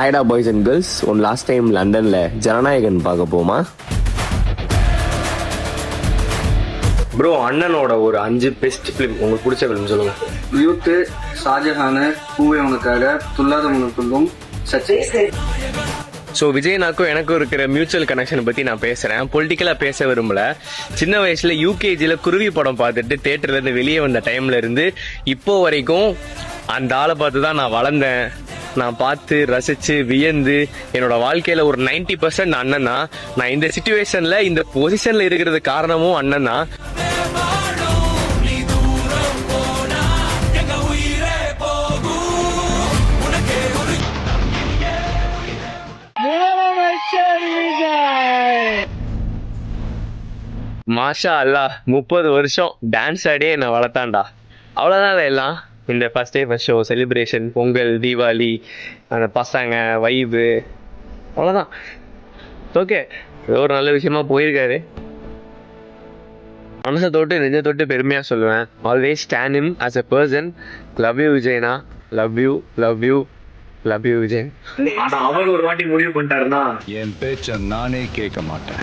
ஹைடா boys and girls, one last time லண்டன்ல ஜனநாயகன் பார்க்க போமா? ப்ரோ, அண்ணனோட ஒரு 5 பெஸ்ட் ஃபிலிம் உங்களுக்கு பிடிச்ச ஃபிலிம் சொல்லுங்க. யூத்து, ஷாஜஹானு, பூவே உனக்காக, துல்லாத முன்னுக்கும், சச்சின். ஸோ விஜயனாக்கும் எனக்கும் இருக்கிற மியூச்சுவல் கனெக்ஷனை பற்றி நான் பேசுகிறேன். பொலிட்டிக்கலாக பேச விரும்பல. சின்ன வயசில் யூகேஜியில் குருவி படம் பார்த்துட்டு தேட்டர்லேருந்து வெளியே வந்த டைமில் இருந்து இப்போ வரைக்கும் அந்த ஆளை பார்த்து தான் நான் வளர்ந்தேன். நான் பார்த்து ரசித்து வியந்து என்னோட வாழ்க்கையில் ஒரு 90% அண்ணன் தான். நான் இந்த சிச்சுவேஷனில் இந்த பொசிஷனில் இருக்கிறது காரணமும் அண்ணன் தான். மாஷா அல்லா, 30 வருஷம் டான்ஸ் ஆடியே என்னை வளர்த்தான்டா. அவ்வளோதான் எல்லாம். இந்த first day first show, celebration, Pongal, Deepavali, அந்த பசங்க வைபு, அவ்வளோதான். ஓகே, ஒரு நல்ல விஷயமா போயிருக்காரு. மனசை தொட்டு நெஞ்சை தொட்டு பெருமையாக சொல்லுவேன். Always stand him as a person. Love you விஜயனா, love you love you love you Vijay. அவர் ஒரு வாட்டி முடிவு பண்ணிட்டாருன்னா என் பேச்ச நானே கேட்க மாட்டேன்.